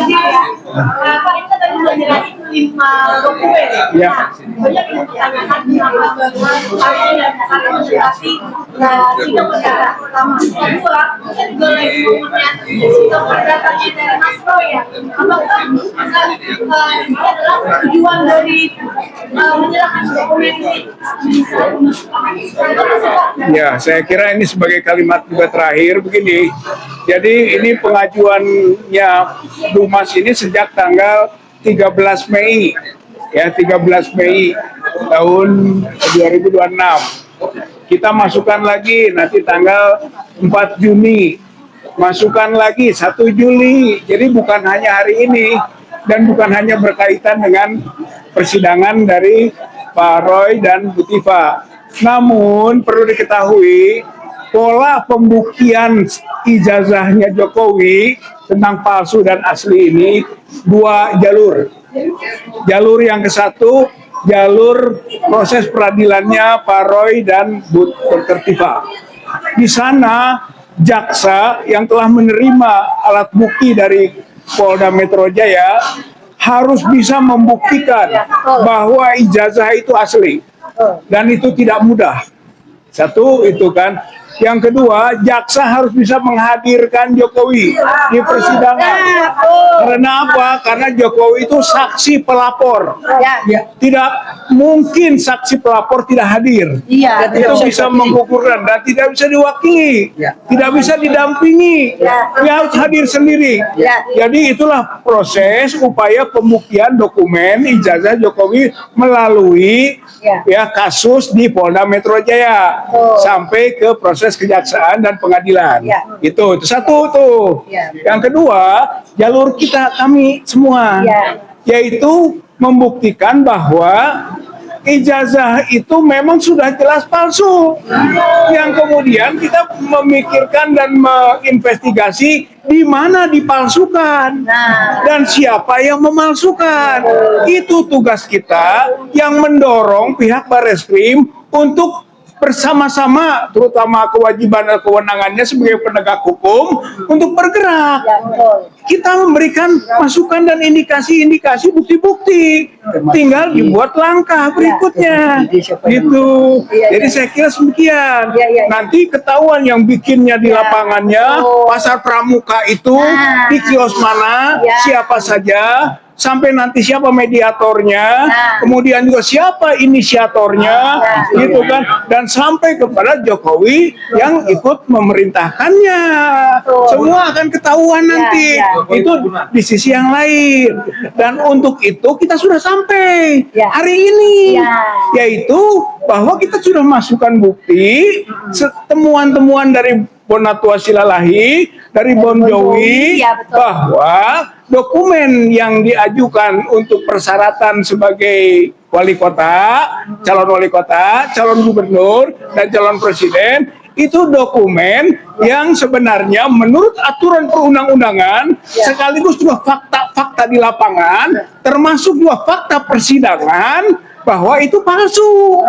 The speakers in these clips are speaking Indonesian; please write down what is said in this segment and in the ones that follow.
ya. Pak, ini kan tadi sudah jelasin 5 dokumen. Ya. Banyak yang ditanyakan kenapa partai dan akan mendekati sidang perdata. Pertama, kedua, kita juga lagi ngomongnya sidang perdatanya dari Mas Roy ya. Apakah ini adalah tujuan dari menyerahkan dokumen ini? Ya, saya kira ini sebagai kalimat juga terakhir begini. Jadi ini pengajuannya Dumas ini sejak tanggal 13 Mei. Ya, 13 Mei tahun 2026. Kita masukkan lagi nanti tanggal 4 Juni. Masukkan lagi 1 Juli. Jadi bukan hanya hari ini dan bukan hanya berkaitan dengan persidangan dari Pak Roy dan Bu Tifa. Namun perlu diketahui pola pembuktian ijazahnya Jokowi tentang palsu dan asli ini 2 jalur. Jalur yang ke satu, jalur proses peradilannya Pak Roy dan Bu Dr. Tifa. Di sana jaksa yang telah menerima alat bukti dari Polda Metro Jaya harus bisa membuktikan bahwa ijazah itu asli. Dan itu tidak mudah. Satu itu kan. Yang kedua, jaksa harus bisa menghadirkan Jokowi di persidangan. Karena apa? Karena Jokowi itu saksi pelapor. Tidak mungkin saksi pelapor tidak hadir. Itu bisa menggugurkan dan tidak bisa diwakili, tidak bisa didampingi. Dia harus hadir sendiri. Jadi itulah proses upaya pembuktian dokumen ijazah Jokowi melalui kasus di Polda Metro Jaya sampai ke proses kejaksaan dan pengadilan. Itu satu tuh. Yang kedua, jalur kami semua yaitu membuktikan bahwa ijazah itu memang sudah jelas palsu. Yang kemudian kita memikirkan dan menginvestigasi di mana dipalsukan dan siapa yang memalsukan. Itu tugas kita yang mendorong pihak Barreskrim untuk bersama-sama, terutama kewajiban dan kewenangannya sebagai penegak hukum untuk bergerak. Kita memberikan masukan dan indikasi-indikasi bukti-bukti, tinggal dibuat langkah berikutnya. Gitu. Jadi saya kira demikian. Nanti ketahuan yang bikinnya di lapangannya, pasar pramuka itu di kios mana, siapa saja, sampai nanti siapa mediatornya, kemudian juga siapa inisiatornya, gitu kan, dan sampai kepada Jokowi yang ikut memerintahkannya. Semua akan ketahuan nanti. Itu di sisi yang lain. Dan untuk itu kita sudah sampai hari ini, yaitu bahwa kita sudah masukkan bukti temuan-temuan dari Bonatua Silalahi, dari Bon Jowi, bahwa dokumen yang diajukan untuk persyaratan sebagai wali kota, calon gubernur, dan calon presiden, itu dokumen yang sebenarnya menurut aturan perundang-undangan sekaligus juga fakta-fakta di lapangan, termasuk juga fakta persidangan, bahwa itu palsu.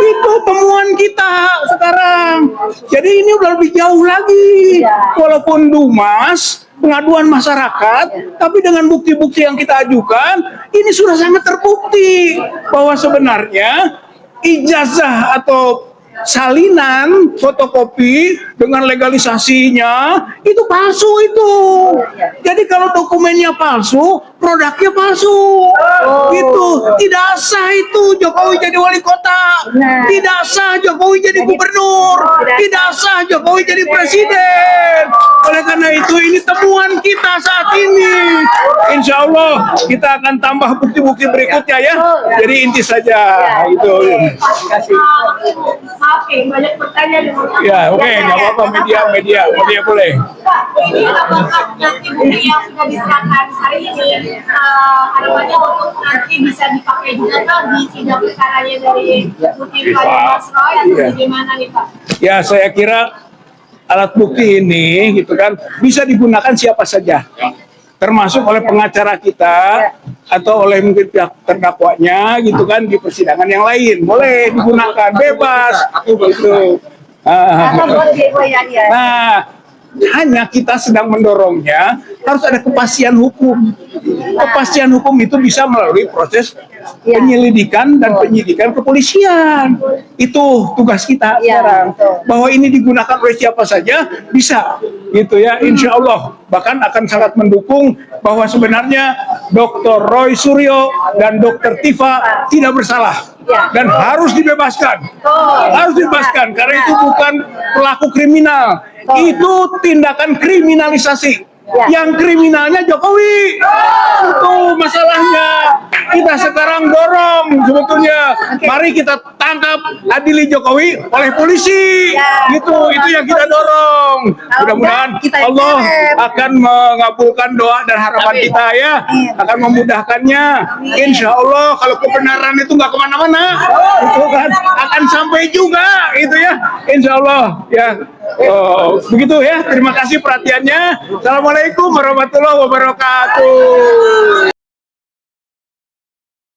Itu temuan kita sekarang. Jadi ini udah lebih jauh lagi. Walaupun Dumas, pengaduan masyarakat, tapi dengan bukti-bukti yang kita ajukan, ini sudah sangat terbukti bahwa sebenarnya ijazah atau salinan fotokopi dengan legalisasinya itu palsu itu. Jadi kalau dokumennya palsu, produknya palsu. Gitu. Tidak sah itu Jokowi jadi wali kota. Tidak sah Jokowi jadi gubernur. Tidak sah Jokowi jadi presiden. Oleh karena itu ini temuan kita saat ini. Insya Allah kita akan tambah bukti-bukti berikutnya ya. Jadi inti saja itu. Terima kasih. Oke, banyak pertanyaan. Ya, oke, nggak apa-apa, media boleh. Pak, ini apakah nanti bukti yang sudah diserahkan hari ini harapannya untuk nanti bisa dipakai juga di sidang perkaranya dari bukti Pak Mas Roy atau bagaimana nih Pak? Ya, saya kira alat bukti ini gitu kan bisa digunakan siapa saja, termasuk oleh pengacara kita atau oleh mungkin pihak terdakwanya gitu kan di persidangan yang lain boleh digunakan bebas gitu. Nah, hanya kita sedang mendorongnya harus ada kepastian hukum. Kepastian hukum itu bisa melalui proses penyelidikan dan penyidikan kepolisian. Itu tugas kita sekarang. Bahwa ini digunakan oleh siapa saja bisa, gitu ya. Insya Allah bahkan akan sangat mendukung bahwa sebenarnya Dr. Roy Suryo dan Dr. Tifa tidak bersalah dan harus dibebaskan. Harus dibebaskan karena itu bukan pelaku kriminal. Itu tindakan kriminalisasi. Yang kriminalnya Jokowi. Itu masalahnya. Kita sekarang dorong sebetulnya. Mari kita tangkap, adili Jokowi oleh polisi. Itu yang kita dorong. Mudah-mudahan Allah akan mengabulkan doa dan harapan kita ya. Akan memudahkannya. Insya Allah kalau kebenaran itu nggak kemana-mana, itu kan akan sampai juga. Itu ya. Insya Allah ya. Begitu ya. Terima kasih perhatiannya. Assalamualaikum warahmatullahi wabarakatuh.